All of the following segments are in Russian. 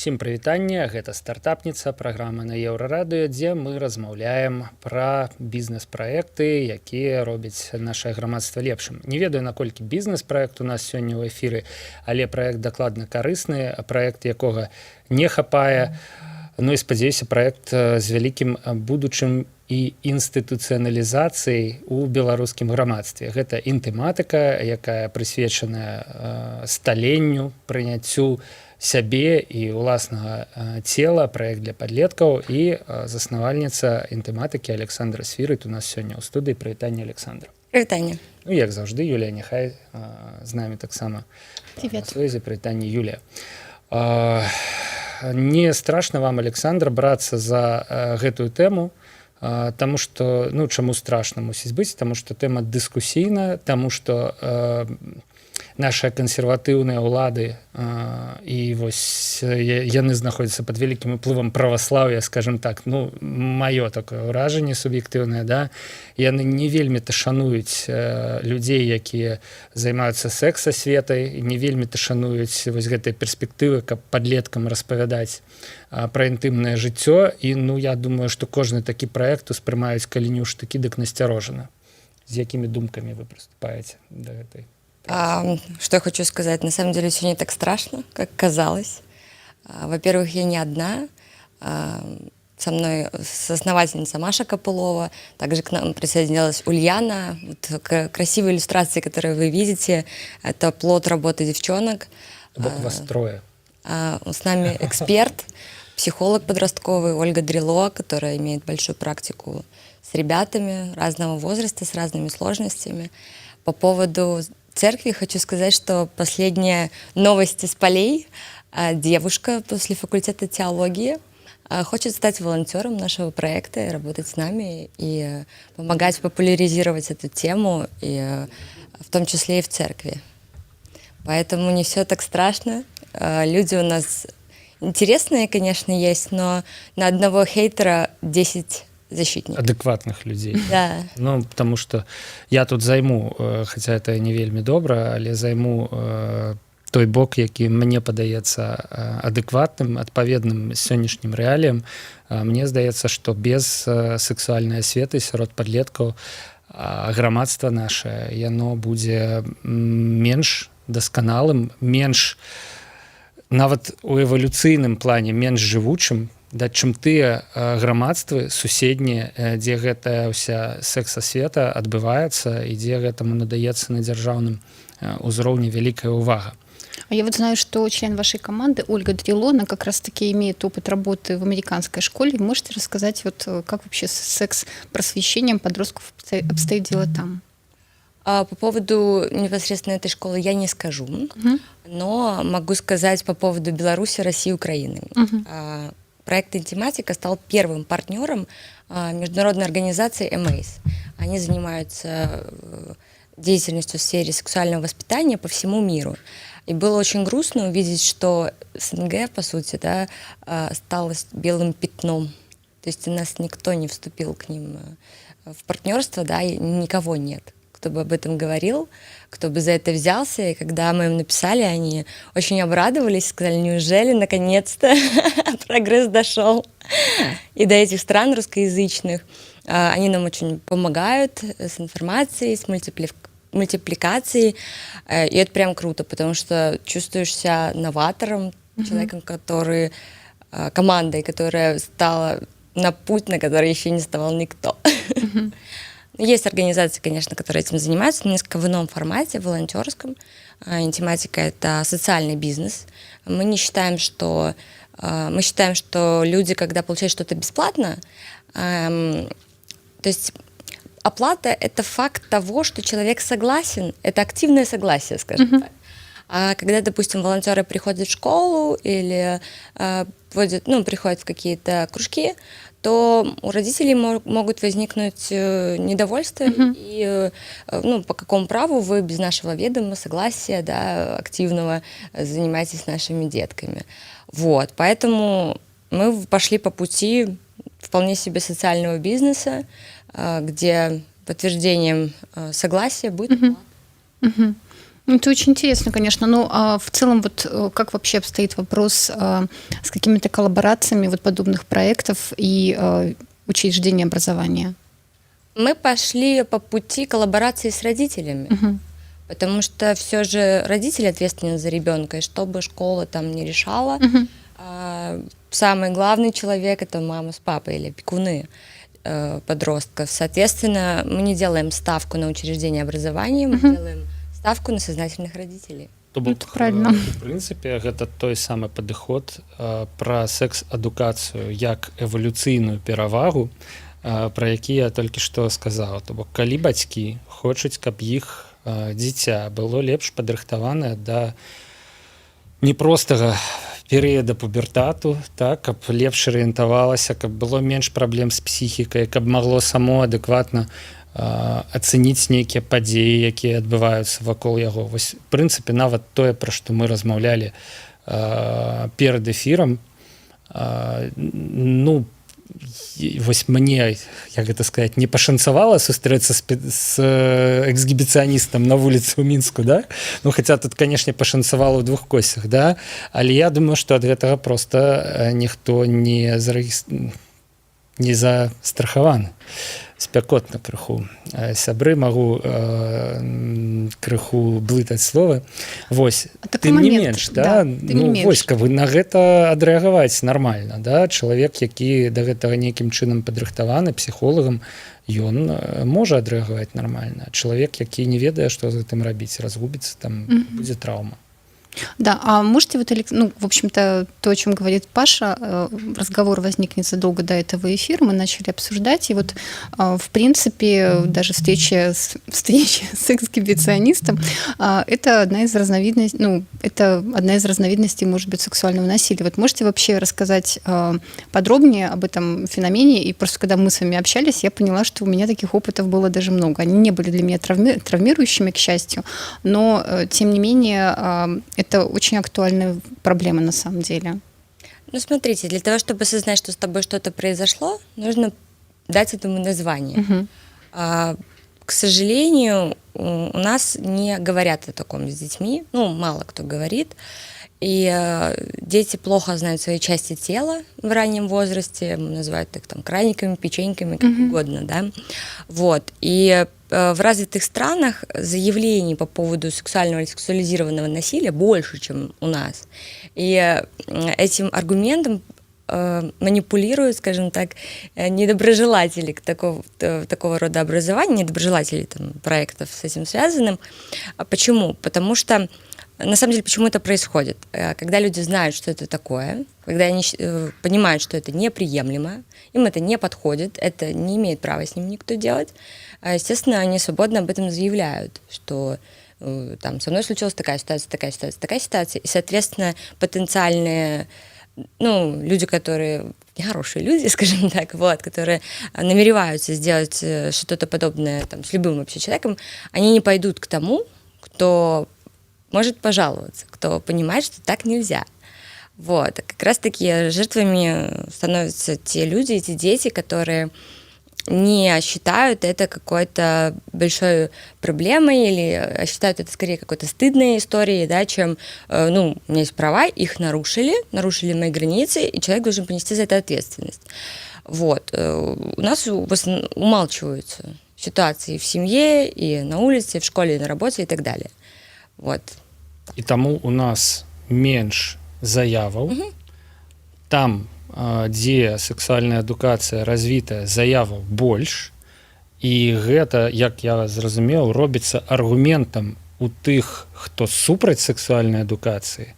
Всім прывітанне, гэта стартапніца, праграма на Еўрарадыё, дзе мы размаўляем пра бізнес-праекты, якія робяць нашае грамадства лепшым. Не ведаю, наколькі бізнес-праект у нас сёння ў эфіры, але праект дакладна карысны, праект якога не хапае. Ну і спадзяюся, праект з вялікім будучым і інстытуцыяналізацыяй у беларускім грамадстве. Гэта інтэматыка, якая прысвечаная сталенню, прыняццю сябе і ўласнага цела, праект для падлеткаў і заснавальніца інтэматыкі Александра Свірыт у нас сёння ў студыі. Прывітанне, Александра. Прывітанне. Ну, як заўжды, Юлія няхай з намі таксама на сувязі. Прывітанне, Юлія. Не страшна вам, Александр, брацца за гэтую тэму, таму што, ну, чаму страшна мусіць быць, таму што тэма дыскусійная, таму што нашыя кансерватыўныя ўлады і вось яны знаходзяцца пад вялікім уплывам праваслаўя, скажем так, ну, маё такое ўражанне суб'ектыўнае, да, яны не вельмі-то шануюць людзей, якія займаюцца секс-асветай, не вельмі-то шануюць вось гэтай перспектывы, каб падлеткам распавядаць пра інтымнае жыццё, і, ну, я думаю, што кожны такі праект успрымаюць калі не ў штыкі, дык насцярожана. З якімі думкамі вы прыступаеце да гэтай? Что я хочу сказать? На самом деле все не так страшно, как казалось. Во-первых, я не одна. Со мной соосновательница Маша Копылова. Также к нам присоединилась Ульяна. Вот красивые иллюстрации, которые вы видите, это плод работы девчонок. Вас трое. С нами эксперт, психолог подростковый Ольга Дрило, которая имеет большую практику с ребятами разного возраста, с разными сложностями. По поводу церкви хочу сказать, что последние новости с полей. Девушка после факультета теологии хочет стать волонтером нашего проекта и работать с нами, и помогать популяризировать эту тему, и в том числе и в церкви. Поэтому не все так страшно. Люди у нас интересные, конечно, есть, но на одного хейтера 10 защитников. Адекватных людей. Да. Ну, потому что я тут займу, хотя это не вельмі добра, але займу той бок, які мне падаецца адэкватным, адпаведным сённяшнім рэаліям. Мне здаецца, што без сексуальнай асветы сярод падлеткаў грамадства наше, яно будзе менш дасканалым, менш, нават у эвалюцыйным плане менш жывучым, да, чым тыя грамадствы суседнія, дзе гэтая ўся секс-асвета адбываецца і дзе гэтаму надаецца на дзяржаўным узроўні вялікая увага. А я вот знаю, что член вашей команды Ольга Дрило, она как раз-таки имеет опыт работы в американской школе. Можете рассказать, вот как вообще с секс-просвещением подростков обстоит дело там? По поводу непосредственно этой школы я не скажу, но могу сказать по поводу Беларуси, России, Украины. Проект «Интиматика» стал первым партнером международной организации МАИС. Они занимаются деятельностью в сфере сексуального воспитания по всему миру. И было очень грустно увидеть, что СНГ, по сути, да, стало белым пятном. То есть у нас никто не вступил к ним в партнерство, да, и никого нет, кто бы об этом говорил, кто бы за это взялся. И когда мы им написали, они очень обрадовались, сказали, неужели наконец-то прогресс дошел и до этих стран русскоязычных. Они нам очень помогают с информацией, с мультипликацией. И это прям круто, потому что чувствуешь себя новатором, человеком, который, командой, которая стала на путь, на который еще не вставал никто. Есть организации, конечно, которые этим занимаются, но несколько в ином формате, волонтерском. Интиматика — это социальный бизнес. Мы считаем, что люди, когда получают что-то бесплатно, то есть оплата — это факт того, что человек согласен, это активное согласие, скажем так. А когда, допустим, волонтеры приходят в школу или приходят в какие-то кружки, то у родителей могут возникнуть недовольства, и ну, по какому праву вы без нашего ведома, согласия, да, активного занимаетесь с нашими детками. Вот, поэтому мы пошли по пути вполне себе социального бизнеса, где подтверждением согласия будет оплата. Ну, это очень интересно, конечно. Ну, а в целом, вот как вообще обстоит вопрос с какими-то коллаборациями вот подобных проектов и учреждений образования? Мы пошли по пути коллаборации с родителями, потому что все же родители ответственны за ребенка, и что бы школа там не решала, самый главный человек – это мама с папой или опекуны подростков. Соответственно, мы не делаем ставку на учреждение образования, мы делаем ставку на сознательных родителей. То бок, правильно. в прынцыпе гэта той самы падыход пра секс-адукацыю як эвалюцыйную перавагу, пра які я толькі што сказаў. То бок, калі бацькі хочуць, каб іх дзіця было лепш падрыхтаванае да непростага перыяда пубертату, так, каб лепш арыентавалася, каб было менш праблем з псіхікай, каб магло само адэкватна ацэніць нейкія падзеі, якія адбываюцца вакол яго. Вось, в прынцыпе, нават тое, пра што мы размаўлялі перад эфірам, ну, вось мне, як гэта сказаць, не пашанцавала сустрэцца з эксгібіцыяністам на вуліцы ў Мінску, да? Ну, хаця тут, канешне, пашанцавала ў двух косях, да? Але я думаю, што ад гэтага проста ніхто не застрахаваны. Спякотна крыху. Сябры, магу крыху блытаць словы. Вось, тым не менш, да? Ну, вось, каб на гэта адрэагаваць нармальна, да? Чалавек, які да гэтага нейкім чынам падрыхтаваны псіхолагам, ён можа адрэагаваць нармальна. Чалавек, які не ведае, што з гэтым рабіць, разгубіцца, там будзе траўма. Да, а можете вот, ну, в общем-то, то, о чем говорит Паша, разговор возник незадолго до этого эфира, мы начали обсуждать, и вот, в принципе, даже встреча с эксгибиционистом, это одна из разновидностей, ну, это одна из разновидностей, может быть, сексуального насилия. Вот можете вообще рассказать подробнее об этом феномене? И просто когда мы с вами общались, я поняла, что у меня таких опытов было даже много. Они не были для меня травмирующими, к счастью, но, тем не менее, это очень актуальная проблема на самом деле. Ну, смотрите, для того, чтобы осознать, что с тобой что-то произошло, нужно дать этому название. К сожалению, у нас не говорят о таком с детьми, ну, мало кто говорит, и дети плохо знают свои части тела в раннем возрасте, называют их там краниками, печеньками, как угодно, да, вот, и в развитых странах заявлений по поводу сексуального или сексуализированного насилия больше, чем у нас. И этим аргументом манипулируют, скажем так, недоброжелатели такого рода образования, недоброжелатели там, проектов с этим связанным. Почему? Потому что, на самом деле, почему это происходит? Когда люди знают, что это такое, когда они понимают, что это неприемлемо, им это не подходит, это не имеет права с ним никто делать, естественно, они свободно об этом заявляют, что там, со мной случилась такая ситуация, такая ситуация, такая ситуация, и, соответственно, потенциальные, ну, люди, которые нехорошие люди, скажем так, вот, которые намереваются сделать что-то подобное там, с любым вообще человеком, они не пойдут к тому, кто может пожаловаться, кто понимает, что так нельзя. Вот. А как раз-таки жертвами становятся те люди, эти дети, которые не считают это какой-то большой проблемой или считают это скорее какой-то стыдной историей, да, чем, ну, у меня есть права, их нарушили мои границы, и человек должен понести за это ответственность. Вот. У нас умалчиваются ситуации в семье, и на улице, и в школе, и на работе, и так далее. Вот. І таму у нас менш заяваў. Там, дзе сексуальная адукацыя развітая, заяваў больш. І гэта, як я зразумеў, робіцца аргументам у тых, хто супраць сексуальнай адукацыі,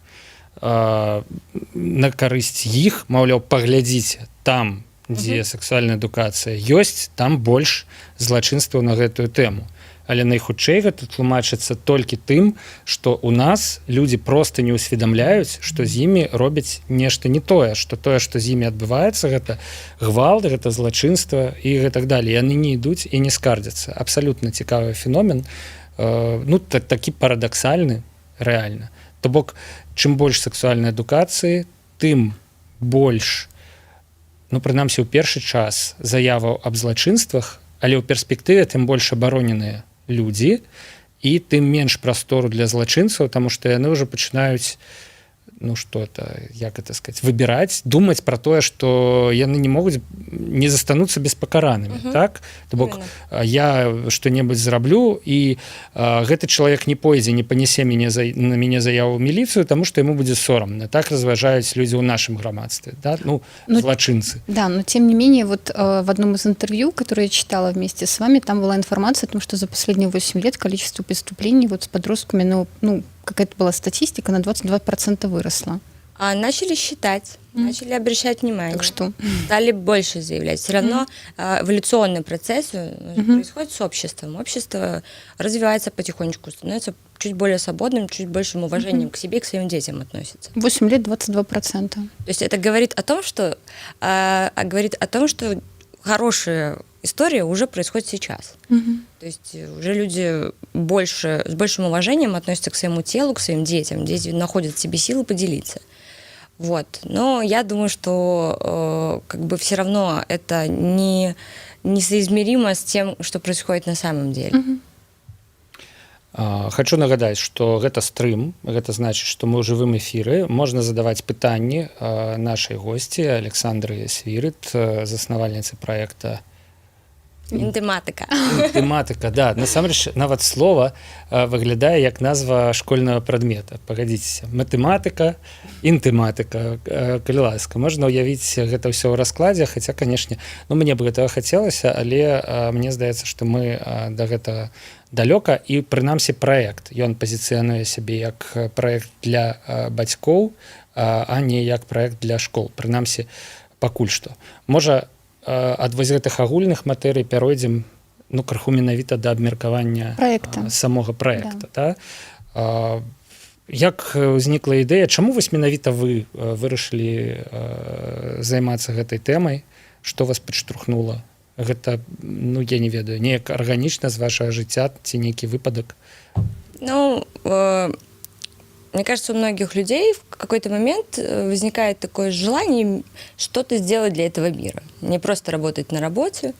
на карысць іх, маўляў, паглядзіце, там, дзе сексуальная адукацыя ёсць, там больш злачынстваў на гэтую тэму. але найхутчэй гэта тлумачыцца толькі тым, што у нас людзі проста не ўсведамляюць, што з імі робяць нешта не тое, што з імі адбываецца, гэта гвалт, гэта злачынства і гэтак далей. Яны не ідуць і не скардзяцца. Абсалютна цікавы феномен, такі парадаксальны рэальна. То бок, чым больш сексуальнай адукацыі, тым больш, прынамсі, у першы час заяваў аб злачынствах, але ў перспектыве тым больш абароненыя людзі, і тым менш прастору для злачынцаў, таму што яны ўжо пачынаюць выбіраць, думаць пра тое, што яны не застануцца беспакаранымі. Так? То бок, я што-небудзь зраблю, і гэты чалавек не пойдзе, не панясе на мяне заяву ў міліцыю, таму што яму будзе сорамна. Так разважаюць людзі ў нашым грамадстве. Да? Злачынцы. Да, но тем не менее, вот в одном из интервью, которое я читала вместе с вами, там была информация о том, что за последние 8 лет количество преступлений вот с подростками, какая-то была статистика, на 22% выросла. А начали считать, начали обращать внимание. Так что? Стали больше заявлять. Все равно эволюционный процесс происходит с обществом. Общество развивается потихонечку, становится чуть более свободным, чуть большим уважением к себе и к своим детям относится. 8 лет 22%. То есть это говорит о том, что хорошая история уже происходит сейчас. То есть уже люди с большим уважением относятся к своему телу, к своим детям. Дети находят в себе силы поделиться. Вот. Но я думаю, что все равно это несоизмеримо с тем, что происходит на самом деле. Хочу нагадаць, што гэта стрым, гэта значыць, што мы ў жывым эфіры. Можна задаваць пытанні нашай госці Александры Свірыт, заснавальніцы праекта Інтэматыка. Інтэматыка, да. Насамрэч, нават слова выглядае як назва школьнага прадмета. Пагадзіцеся. Матэматыка, інтэматыка. Калі ласка, можна ўявіць гэта ўсё ў раскладзе, хаця, канешне, мне б гэтага хацелася, але мне здаецца, што мы да гэтага далёка, і прынамсі праект. Ён пазіцыянуе сябе як праект для бацькоў, а не як праект для школ. Прынамсі, пакуль што. Можа, ад вось гэтых агульных матэрый пяройдзем крыху менавіта да абмеркавання самога праекта. Да. Як узнікла ідэя, чаму вось менавіта вы вырашылі займацца гэтай тэмай, што вас падштурхнула? Гэта, я не ведаю, неяк арганічна з вашага жыцця ці нейкі выпадак? Мне кажется, у многих людей в какой-то момент возникает такое желание что-то сделать для этого мира. Не просто работать на работе,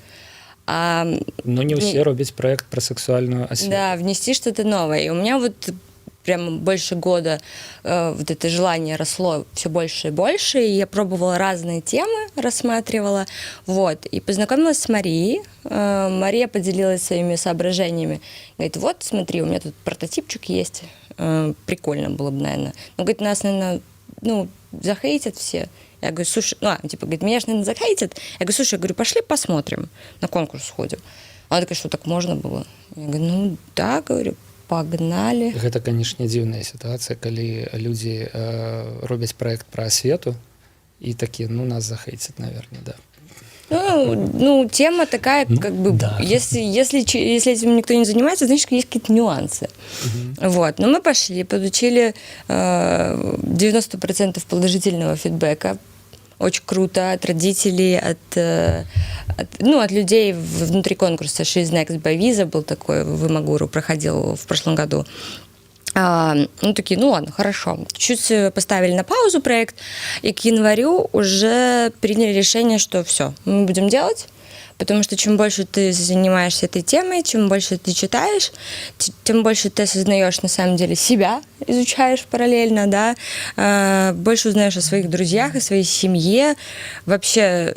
а... Но не все робят проект про сексуальную освіту. Да, внести что-то новое. И у меня вот прямо больше года вот это желание росло все больше и больше, и я пробовала разные темы, рассматривала, вот, и познакомилась с Марией. Мария поделилась своими соображениями. Говорит, вот, смотри, у меня тут прототипчик есть, прикольно было бы, наверное. Но, говорит, нас, наверное, захейтят все. Я говорю, слушай, говорит, меня же, наверное, захейтят. Я говорю, слушай, пошли посмотрим, на конкурс сходим. Она такая, что так можно было? Я говорю, да, говорю, погнали. Гэта, канешне, дзіўная сітуацыя, калі людзі робяць праект пра асвету і такія, нас захейтят, наверное, да. Тема такая, да. Если этим никто не занимается, значит, есть какие-то нюансы. Вот. Но мы пошли, получили 90% положительного фидбэка. Очень круто от родителей, от людей внутри конкурса She's Next by Visa был такой, в Имагуру проходил в прошлом году. Такие, ладно, хорошо. Чуть поставили на паузу проект, и к январю уже приняли решение, что все, мы будем делать, потому что чем больше ты занимаешься этой темой, чем больше ты читаешь, тем больше ты осознаешь на самом деле себя, изучаешь параллельно, да, больше узнаешь о своих друзьях, о своей семье, вообще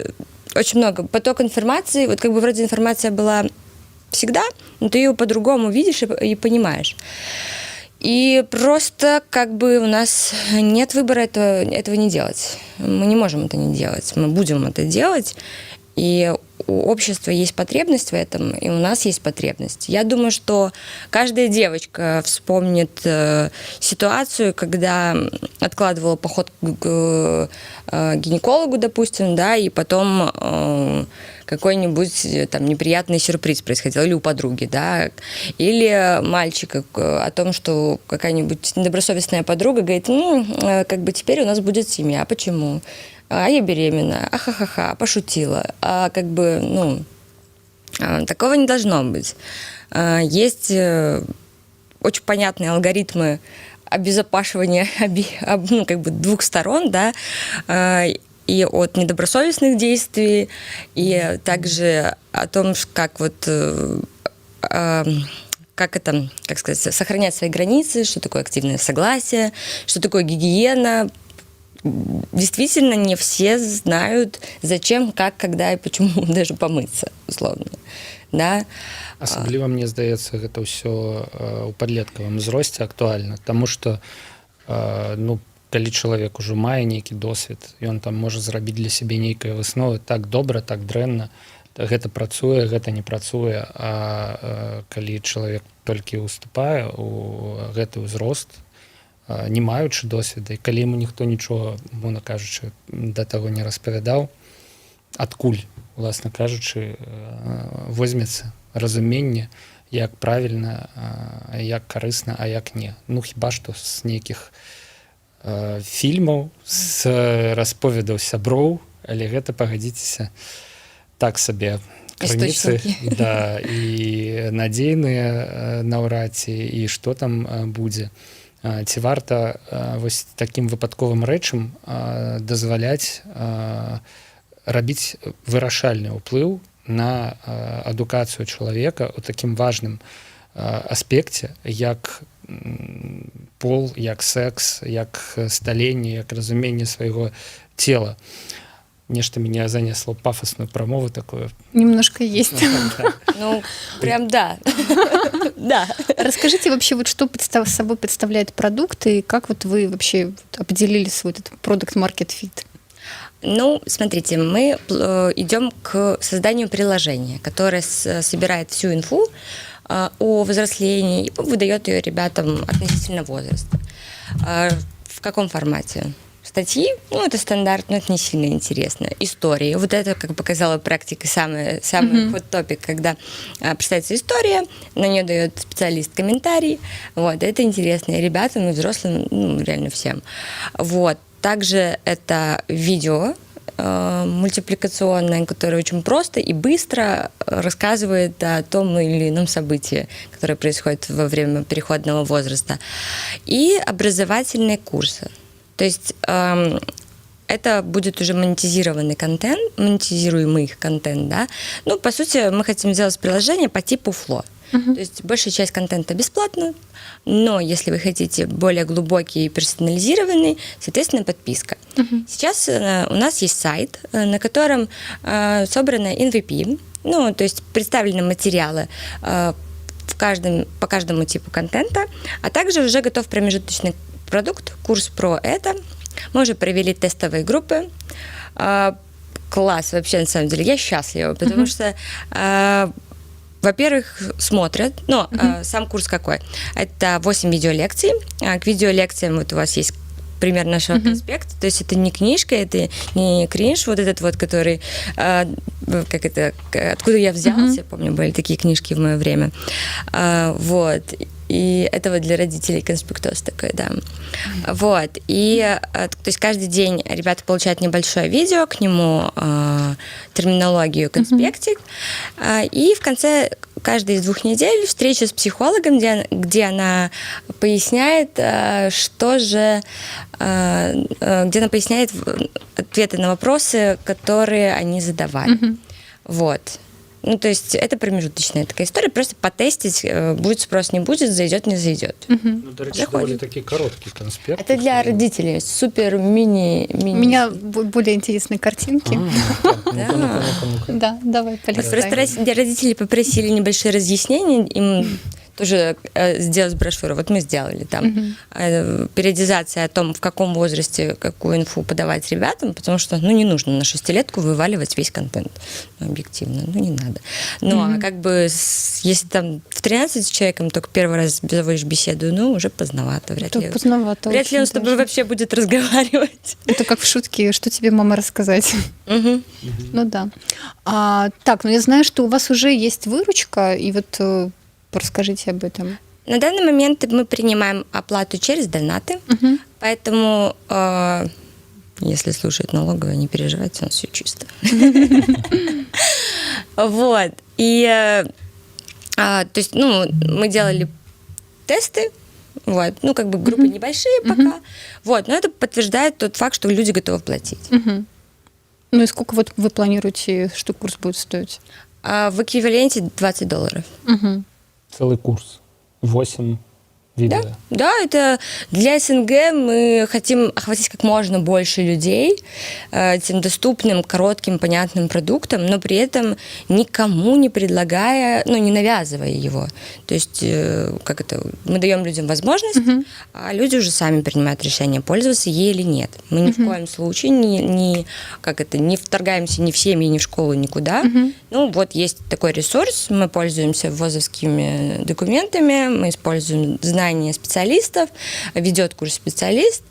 очень много. Поток информации, вроде информация была всегда, но ты ее по-другому видишь и понимаешь. И просто у нас нет выбора этого не делать. Мы не можем это не делать. Мы будем это делать. И у общества есть потребность в этом, и у нас есть потребность. Я думаю, что каждая девочка вспомнит ситуацию, когда откладывала поход к гинекологу, допустим, да, и потом какой-нибудь там неприятный сюрприз происходил, или у подруги, да, или мальчика о том, что какая-нибудь недобросовестная подруга говорит, как бы теперь у нас будет семья, почему? А я беременна, ха-ха-ха, пошутила, как бы, такого не должно быть. Есть очень понятные алгоритмы обезопашивания как бы двух сторон, да, и от недобросовестных действий, и также о том, как сохранять свои границы, что такое активное согласие, что такое гигиена. Действительно, не все знают, зачем, как, когда и почему даже помыться, условно. Да? Асабліва, мне здаецца, гэта ўсё ў падлеткавым узросце актуальна, таму што калі чалавек ужо мае нейкі досвед, ён там можа зрабіць для сябе нейкае высновы, так добра, так дрэнна, гэта працуе, гэта не працуе, а калі чалавек толькі ўступае ў гэты ўзрост, не маючы досведа, і калі яму ніхто нічога, мовна кажучы, да таго не распавядаў, адкуль, уласна кажучы, возьмецца разуменне, як правільна, як карысна, а як не. Хіба што з нейкіх фільмаў, з расповедаў сяброў, але гэта, пагадзіцеся, так сабе крыніцы, да, і надзейныя наўрад ці, і што там будзе. Ці варта вось такім выпадковым рэчам дазваляць рабіць вырашальны ўплыў на адукацыю чалавека ў такім важным аспекце, як пол, як секс, як сталенне, як разуменне свайго цела. Нешта меня занесло пафосную промову такую. Немножко есть. Прям да. Да. Расскажите вообще, вот что собой представляет продукт и как вот вы вообще определили свой этот продукт-маркет фит? Смотрите, мы идем к созданию приложения, которое собирает всю инфу о взрослении и выдает ее ребятам относительно возраста. В каком формате? Статьи, это стандарт, но это не сильно интересно. Истории. Вот это, как показала практика, самый hot topic, когда представляется история, на нее дает специалист комментарий. Это интересно и ребятам, и взрослым, реально всем. Также это видео мультипликационное, которое очень просто и быстро рассказывает о том или ином событии, которое происходит во время переходного возраста. И образовательные курсы. То есть это будет уже монетизированный контент, монетизируемый контент, да. По сути, мы хотим сделать приложение по типу Flow. То есть большая часть контента бесплатна, но если вы хотите более глубокий и персонализированный, соответственно, подписка. Сейчас у нас есть сайт, на котором собрано MVP, то есть представлены материалы по каждому типу контента, а также уже готов промежуточный продукт, курс про это. Мы уже провели тестовые группы. Класс вообще, на самом деле. Я счастлива, потому что, во-первых, смотрят. Сам курс какой? Это 8 видеолекций. К видеолекциям у вас есть пример нашего конспекта. То есть это не книжка, это не кринж, который, откуда я взялся. Помню, были такие книжки в мое время. И это для родителей конспектоз такой, да. И то есть каждый день ребята получают небольшое видео, к нему терминологию, конспектик. И в конце каждой из 2 недель встреча с психологом, где она поясняет, где она поясняет ответы на вопросы, которые они задавали. То есть это промежуточная такая история, просто потестить, будет спрос, не будет, зайдет, не зайдет. До речі, доволі такий короткий конспект. Это для родителей, супер мини. У меня более интересные картинки. Ну-ка. Да, давай полистаем. Просто родители попросили небольшие разъяснения, им тоже сделать брошюру. Вот мы сделали там периодизация о том, в каком возрасте какую инфу подавать ребятам, потому что, ну, не нужно на 6-летку вываливать весь контент. Ну, объективно, ну, не надо. Ну, а как бы, если там в 13 с человеком только первый раз заводишь беседу, ну, уже поздновато, вряд ли. Поздновато. Вряд ли он с тобой вообще будет разговаривать. Это как в шутке, что тебе мама рассказать. Ну да. Так, ну я знаю, что у вас уже есть выручка, и вот расскажите об этом. На данный момент мы принимаем оплату через донаты, поэтому, если слушает налоговая, не переживайте, у нас все чисто. Вот. И, то есть, ну, мы делали тесты, вот, ну, как бы группы небольшие пока, вот, но это подтверждает тот факт, что люди готовы платить. Ну и сколько вот вы планируете, что курс будет стоить? В эквиваленте $20. Целый курс. 8 видео. Да, это для СНГ мы хотим охватить как можно больше людей этим доступным, коротким, понятным продуктом, но при этом никому не предлагая, ну, не навязывая его. То есть, как это, мы даем людям возможность, а люди уже сами принимают решение, пользоваться ей или нет. Мы ни в коем случае не вторгаемся ни в семьи, ни в школу, никуда. Ну, вот есть такой ресурс, мы пользуемся ввозовскими документами, мы используем знания специалистов, ведет курс специалист,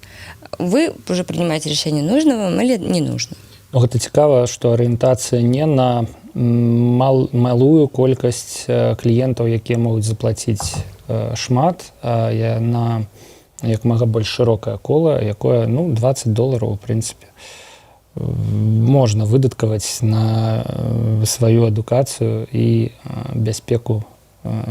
вы уже принимаете решение, нужно вам или не нужно. Гэта цікава, што арыентацыя не на малую колькасць кліентаў, якія могуць заплаціць шмат, а на як мага больш шырокае кола, якое, ну, $20, у прынцыпе, можна выдаткаваць на сваю адукацыю і бяспеку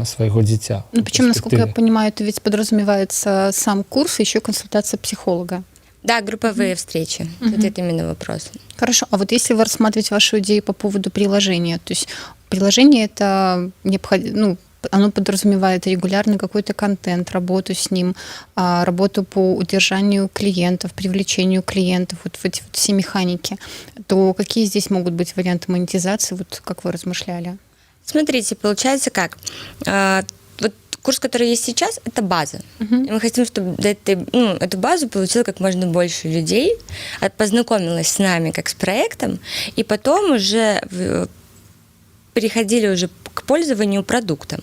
своего дитя. Ну, причем, насколько я понимаю, это ведь подразумевается сам курс и еще консультация психолога. Да, групповые встречи. Вот это именно вопрос. Хорошо. А вот если вы рассматриваете вашу идею по поводу приложения, то есть приложение это необходимо, ну, оно подразумевает регулярный какой-то контент, работу с ним, работу по удержанию клиентов, привлечению клиентов, вот эти вот все механики, то какие здесь могут быть варианты монетизации, вот как вы размышляли? Смотрите, получается как? Вот курс, который есть сейчас, это база. И мы хотим, чтобы эту базу получило как можно больше людей, познакомилась с нами как с проектом, и потом уже переходили уже к пользованию продуктом.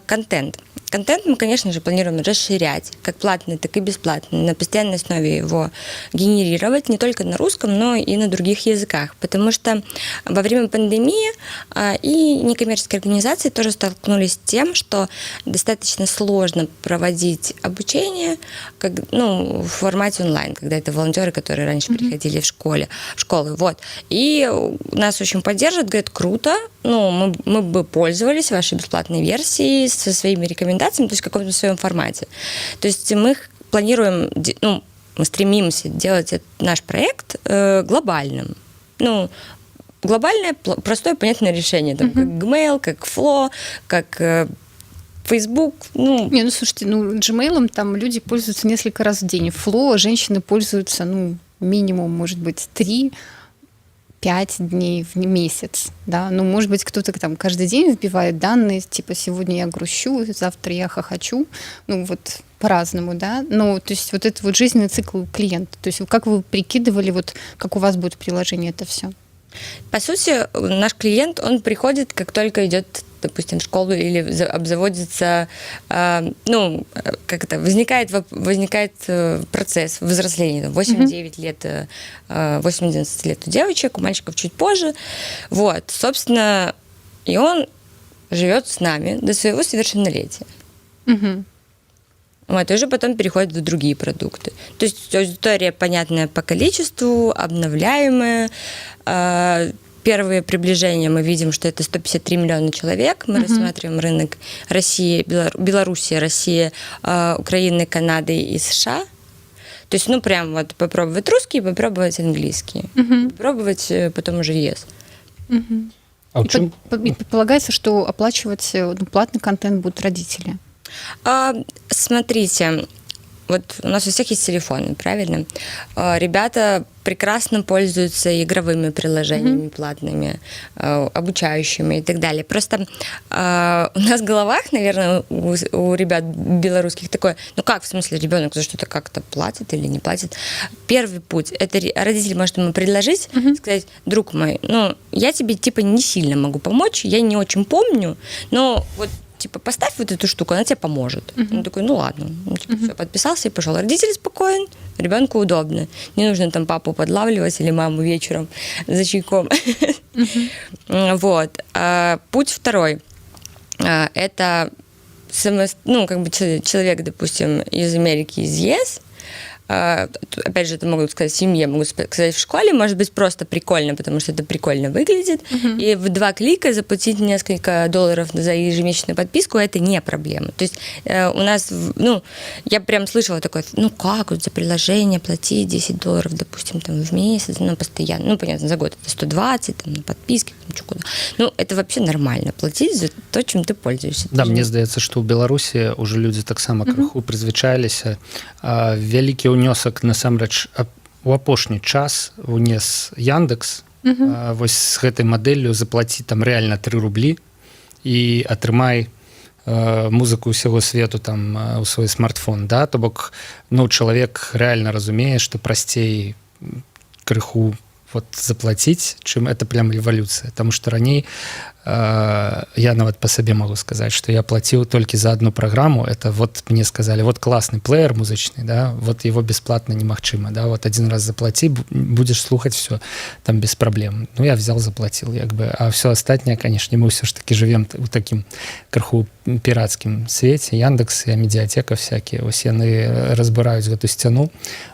Контент. Контент мы, конечно же, планируем расширять, как платный, так и бесплатный, на постоянной основе его генерировать не только на русском, но и на других языках, потому что во время пандемии и некоммерческие организации тоже столкнулись с тем, что достаточно сложно проводить обучение в формате онлайн, когда это волонтеры, которые раньше приходили в школы. Вот. И нас очень поддерживают, говорят, круто, мы бы пользовались вашей бесплатной версией со своими рекомендациями, то есть в каком-то своем формате. То есть мы планируем, мы стремимся делать наш проект глобальным. Глобальное, простое, понятное решение. Там, как Gmail, как Flow, как Facebook. Слушайте, Gmail там люди пользуются несколько раз в день. Flow женщины пользуются, минимум, может быть, 3-5 дней в месяц, да, может быть, кто-то там каждый день вбивает данные, типа, сегодня я грущу, завтра я хохочу, вот по-разному, да, то есть вот это вот жизненный цикл клиента, то есть как вы прикидывали, вот как у вас будет приложение это все? По сути, наш клиент, он приходит, как только идет, допустим, в школу или обзаводится, возникает процесс взросления, 8-9 лет, 8-11 лет у девочек, у мальчиков чуть позже. Вот, собственно, и он живет с нами до своего совершеннолетия. Вот, и уже потом переходит в другие продукты. То есть аудитория понятная по количеству, обновляемая. Первые приближения мы видим, что это 153 миллиона человек. Мы рассматриваем рынок России, Белоруссия, Россия, Украины, Канады и США. То есть, прям вот попробовать русский, попробовать английский. Попробовать потом уже ЕС. И предполагается, что оплачивать платный контент будут родители. Смотрите, вот у нас у всех есть телефоны, правильно? Ребята прекрасно пользуются игровыми приложениями платными, обучающими и так далее. Просто у нас в головах, наверное, у ребят белорусских такое, ну как, в смысле, ребенок за что-то как-то платит или не платит? Первый путь, это родитель может ему предложить, сказать, друг мой, ну, я тебе, типа, не сильно могу помочь, я не очень помню, но вот типа, поставь вот эту штуку, она тебе поможет. Он такой, ну ладно. Ну, типа, все, подписался и пошел. Родитель спокоен, ребенку удобно. Не нужно там папу подлавливать или маму вечером за чайком. Вот. Путь второй. Это ну, как бы человек, допустим, из Америки, из ЕС, опять же, это могут сказать в семье, могут сказать в школе, может быть, просто прикольно, потому что это прикольно выглядит, и в 2 клика заплатить несколько $, за ежемесячную подписку, это не проблема. То есть у нас, ну, я прям слышала такое, ну как, вот за приложение платить $10, допустим, там в месяц, ну, постоянно, ну, понятно, за год это 120, там, на подписки, там, что куда. Ну, это вообще нормально, платить за то, чем ты пользуешься. Да, мне здаецца, што ў Беларусі уже людзі таксама крыху прызвычаіліся. Вялікі ўнёсак насамрэч у апошні час унес Яндекс вось з гэтай мадэллю заплаці там рэальна 3 рублі і атрымай музыку ўсяго свету там у свой смартфон, да, то бок, ну, чалавек рэальна разумее, што прасцей крыху вот заплаціць, чым это прям рэвалюцыя, таму што раней я нават по сабе могу сказать, что я платил только за одну программу. Это вот мне сказали, вот классный плеер музычный, да, вот его бесплатно немагчыма, да, вот один раз заплати, будешь слухать все там без проблем. Ну, я взял, заплатил, как бы, а все остальное, конечно, мы все ж таки живем у таким крыху пиратскім свеце, Яндекс и медиатека всякие, ось яны разбираюць гэту сцяну,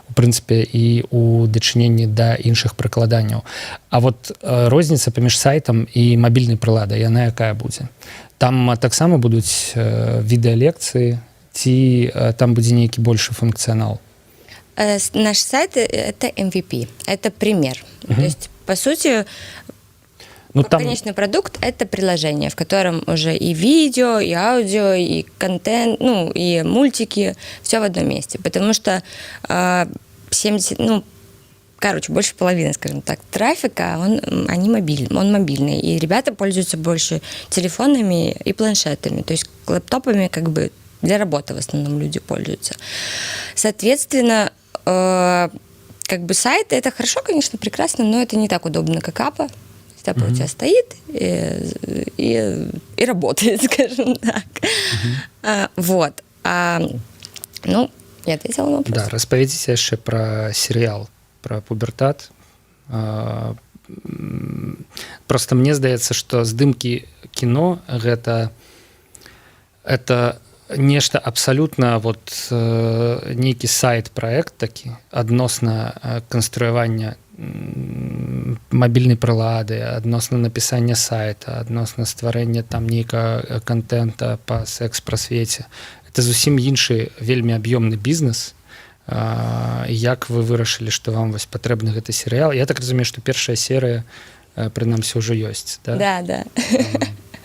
у прынцыпе, і у дачыненні да іншых прыкладанняў. А вот розніца паміж сайтам і мабільнай прыладай, яна якая будзе? Там таксама будуць відэалекцыі, ці там будзе нейкі большы функцыянал? Наш сайт — это MVP, это пример. То есть, по сути, ну, там... конечный продукт — это приложение, в котором уже и видео, и аудио, и контент, ну, и мультики, все в одном месте. Потому что 70, ну, короче, больше половины, скажем так, трафика, он мобильный. И ребята пользуются больше телефонами и планшетами. То есть лэптопами как бы для работы в основном люди пользуются. Соответственно, как бы сайт — это хорошо, конечно, прекрасно, но это не так удобно, как апа. Апа у тебя стоит и работает, скажем так. Вот. Ну, я ответила на вопрос. Да, распавядзіце яшчэ пра серыял, пра пубертат. Просто мне здаецца, што здымкі кіно гэта нешта абсалютна вот нейкі сайт-праект такі адносна канструявання мабільнай прылады, адносна напісання сайта, адносна стварэння там нейкага контента па секс-прасвеце. Это зусім іншы вельмі аб'ёмны бізнес. Як вы вырашылі, што вам вось патрэбны гэты серыял? Я так разумею, што першая серыя прынамсі ўжо ёсць, да? Да.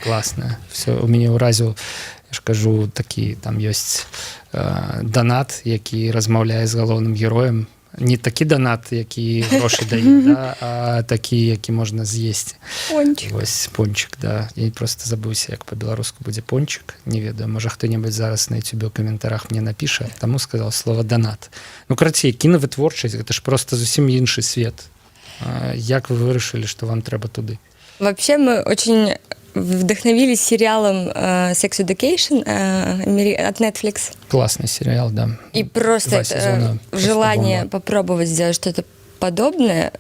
Класна. Все, у мяне ўразіў, я ж кажу, такі там ёсць данат, які размаўляе з галоўным героем. Не такі данат, які грошы дае, да, а такі, які можна з'есці. Пончик. Вось пончик, да. Я просто забыўся, як па-беларуску будзе пончик. Не ведаю, можа хто-небудзь зараз на YouTube у каментарах мне напіша, таму сказал слово данат. Ну, карацей, кінавытворчасць, гэта ж просто зусім іншы свет. Як вы вырашылі, што вам трэба туды? Вообще мы очень вдохновились сериалом Sex Education от Netflix. Классный сериал, да. И просто желание бомба. Попробовать сделать что-то подобное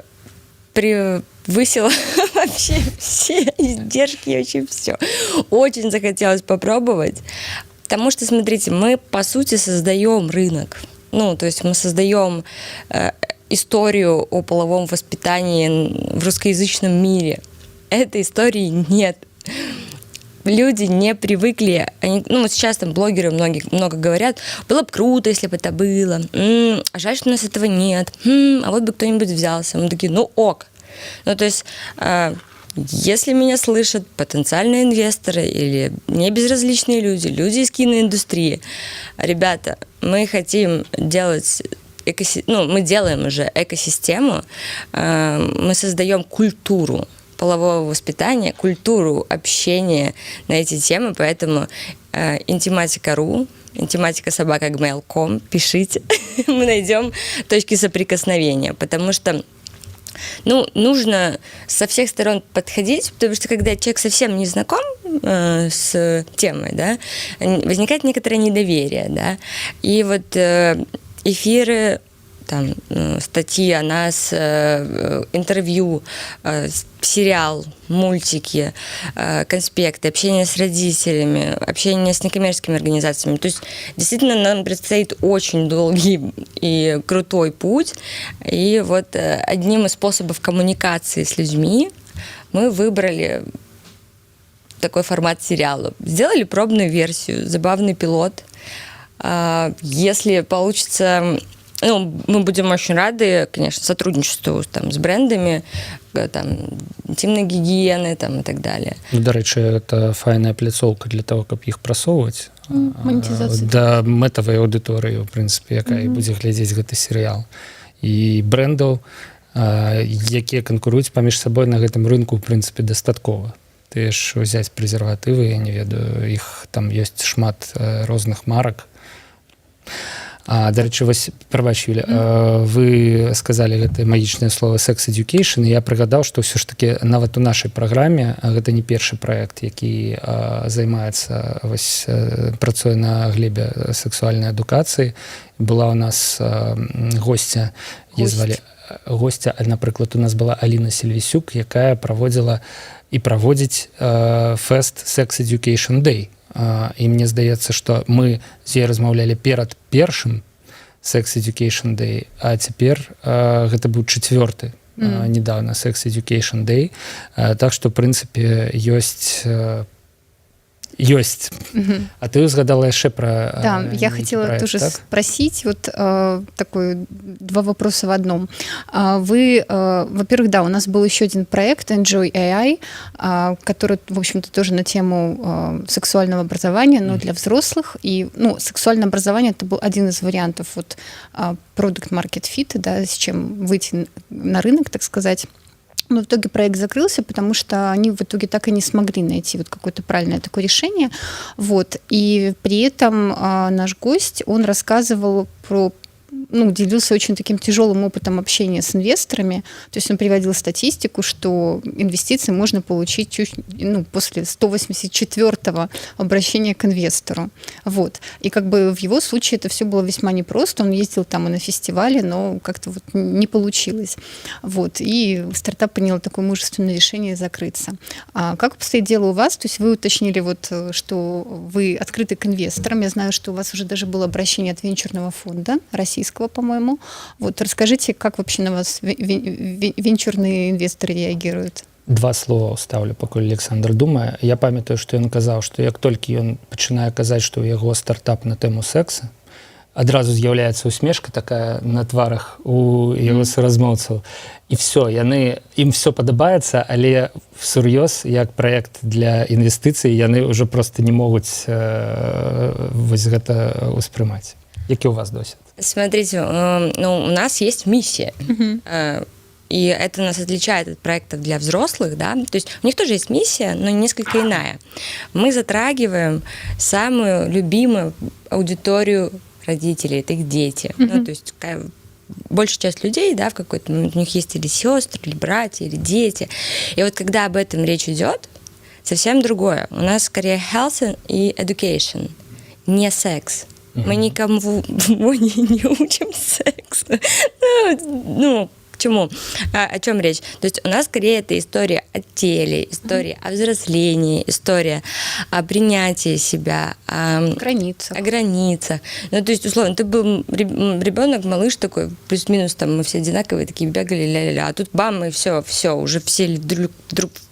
превысило вообще все издержки и вообще все. Очень захотелось попробовать. Потому что, смотрите, мы, по сути, создаем рынок. Ну, то есть мы создаем историю о половом воспитании в русскоязычном мире. Этой истории нет. Люди не привыкли, ну вот сейчас там блогеры много говорят, было бы круто, если бы это было, а жаль, что у нас этого нет, а вот бы кто-нибудь взялся. Мы такие, ну ок. Ну то есть, если меня слышат потенциальные инвесторы или небезразличные люди из киноиндустрии, ребята, мы хотим делать мы делаем уже экосистему, мы создаем культуру полового воспитания, культуру общения на эти темы, поэтому интиматика.ру, intimatika@gmail.com, пишите, мы найдем точки соприкосновения, потому что нужно со всех сторон подходить, потому что когда человек совсем не знаком с темой, да, возникает некоторое недоверие, да, и вот эфиры, там, статьи о нас, интервью, сериал, мультики, конспекты, общение с родителями, общение с некоммерческими организациями. То есть действительно нам предстоит очень долгий и крутой путь. И вот одним из способов коммуникации с людьми мы выбрали такой формат сериала. Сделали пробную версию, забавный пилот. Если получится... мы будем очень рады, конечно, сотрудничеству там, с брендами, там, интимной гигиены там, и так далее. До речі, это файная пляцоўка для того, каб іх прасоўваць Манетизация. да мэтавай аўдыторыі, в прынцыпе, якая і будзе глядзець гэты серыял. І брэндаў, якія канкуруюць паміж сабой на гэтым рынку, в прынцыпе, дастаткова. Ты ж узяць прэзерватывы, я не ведаю, іх там ёсць шмат розных марак. До речі, вось, прабач, Юля, вы сказалі гэтае магічнае слово «sex education», і я прыгадаў, што ўсё ж таки нават у нашай праграме гэта не першы праект, які займаецца, вось, працуе на глебе сексуальнай адукацыі. Была у нас госця, звалі госця, напрыклад, у нас была Аліна Сельвісюк, якая праводзіла і праводзіць фэст «Sex Education Day». І мне здаецца, што мы з ёй размаўлялі перад першым Sex Education Day, а цяпер гэта быў чацвёрты недавно Sex Education Day. Так што, в прынцыпе, ёсць. А ты узгадала яшчэ пра... Да, я хотела проект, тоже спросить, вот такой, два вопроса в одном. Вы, во-первых, да, у нас был еще один проект Enjoy AI, который, в общем-то, тоже на тему сексуального образования, но для взрослых. И, сексуальное образование — это был один из вариантов вот product market fit, да, с чем выйти на рынок, так сказать. Но в итоге проект закрылся, потому что они в итоге так и не смогли найти вот какое-то правильное такое решение. Вот. И при этом наш гость, он рассказывал про... делился очень таким тяжелым опытом общения с инвесторами. То есть он приводил статистику, что инвестиции можно получить после 184-го обращения к инвестору. Вот. И как бы в его случае это все было весьма непросто. Он ездил там и на фестивале, но как-то вот не получилось. Вот. И стартап принял такое мужественное решение закрыться. А как обстоит дело у вас? То есть вы уточнили, вот, что вы открыты к инвесторам. Я знаю, что у вас уже даже было обращение от венчурного фонда российского, по-моему. Вот расскажите, как вообще на вас венчурные инвесторы реагируют? Два слова ўставлю, пакуль Александр думае. Я памятаю, што ён казаў, што як толькі ён пачынае казаць, што ў яго стартап на тэму секса, адразу з'яўляецца усмешка такая на тварах у яго суразмоўцаў. І все, ім все падабаецца, але всур'ёз, як праект для інвестыцый, яны ўжо проста не могуць вось гэта ўспрымаць. Які у вас досвід? Смотрите, у нас есть миссия. И это нас отличает от проектов для взрослых, да, то есть у них тоже есть миссия, но несколько иная. Мы затрагиваем самую любимую аудиторию родителей, это их дети. То есть большая часть людей, да, в какой-то момент у них есть или сестры, или братья, или дети. И вот когда об этом речь идет, совсем другое. У нас скорее health и education, не секс. Мы никому не учим секс. К чему? О чем речь? То есть у нас скорее это история о теле, история о взрослении, история о принятии себя, о границах. То есть, условно, ты был ребенок, малыш такой, плюс-минус, там мы все одинаковые, такие бегали, ля-ля-ля, а тут бам, и все, уже все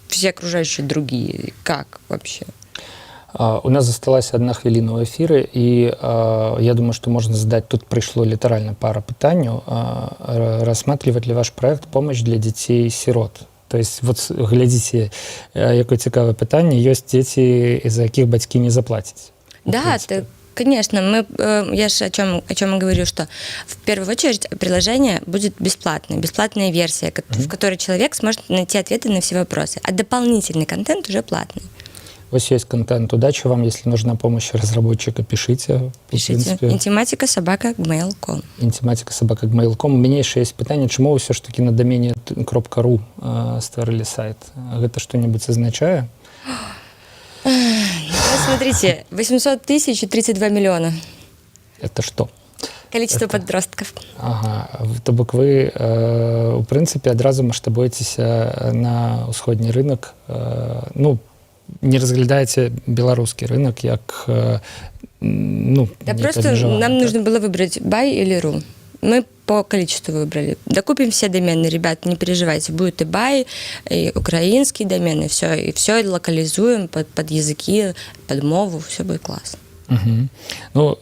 все окружающие другие. Как вообще? У нас засталась одна хвилина ў эфіры, і я думаю, что можно задать, тут пришло литерально пара пытанняў. Рассматривает ли ваш проект помощь для детей-сирот? То есть, вот глядите, якое цікавае пытанне, ёсць дзеці, за якіх бацькі не заплацяць. Да, Конечно, я же о чем и говорю, что в первую очередь приложение будет бесплатная версия, в которой человек сможет найти ответы на все вопросы, а дополнительный контент уже платный. Ось есть контент. Удачи вам, если нужна помощь разработчика, пишите. Пишите. Intimatica@gmail.com. Intimatica@gmail.com. У меня еще есть питание, чему вы все ж таки на домене .ru створили сайт? Это что-нибудь означает? Смотрите, 800 тысяч и 32 миллиона. Это что? Количество подростков. Ага. То бок ви, у принципі, одразу масштабуєтеся на усходній ринок. Ну, не разглядаете белорусский рынок як, ну, Да просто нам нужно было выбрать buy или ru. Мы по количеству выбрали. Докупим все домены, ребят, не переживайте. Будет и buy, и украинские домены, и все локализуем под языки, под мову, все будет классно. Угу. Ну,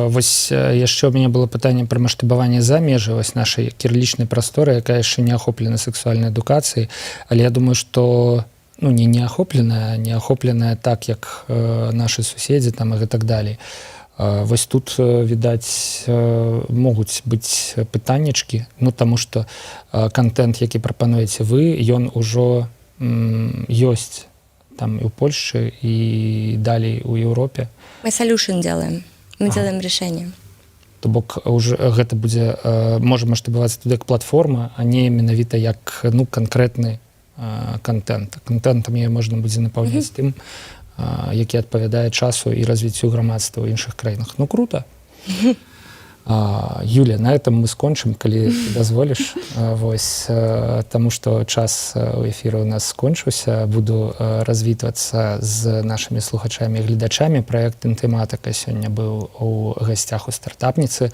вось яшчэ у меня было пытанне пра маштабаванне за межы вось нашай кірылічнай прасторы, якая яшчэ не ахоплена сексуальнай адукацыяй, але я думаю, што ну, не ахопленая так, як наши суседзі там і так далей. Вось тут, відаць, могуць быць пытаннячкі, ну, таму што контент, які прапануеце вы, ён ужо ёсць там і ў Польшчы, і далей у Еўропе. Мы solution делаем, мы делаем решение. То бок уже гэта будзе, можа маштабавацца туды як платформа, а не менавіта як, ну, канкрэтны контент. Контентам яе можна будзе напаўняць тым, які адпавядае часу і развіццю грамадства ў іншых краінах. Ну, круто. Юля, на этом мы скончым, калі дазволіш. Вось, таму што час у эфіру у нас скончыўся. Буду развітвацца з нашымі слухачамі і гледачамі. Праект «Інтыматика» сёння быў у гасцях у стартапніцы.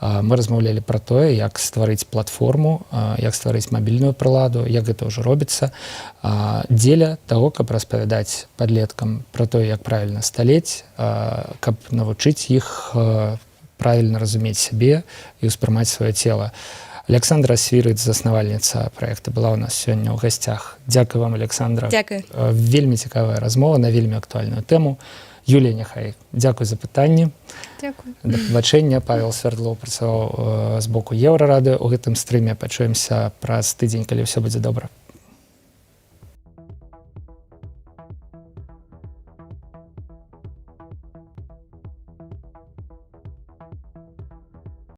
Мы размаўлялі пра тое, як стварыць платформу, як стварыць мабільную прыладу, як гэта ўжо робіцца. Дзеля таго, каб распавядаць падлеткам пра тое, як правільна сталець, каб навучыць іх правильно разумець сябе і ўспрымаць сваё цела. Александра Свірыц, заснавальніца праекта, была ў нас сёння ў гасцях. Дзякуй вам, Александра. Дзякуй. Вельмі цікавая размова на вельмі актуальную тэму. Юлія, няхай, дзякуй за пытанні. Дзякуй. Да пабачэння. Павел Свярдлоў працаваў з боку Еўрарады. У гэтым стрыме пачуемся праз тыдзень, калі ўсё будзе добра.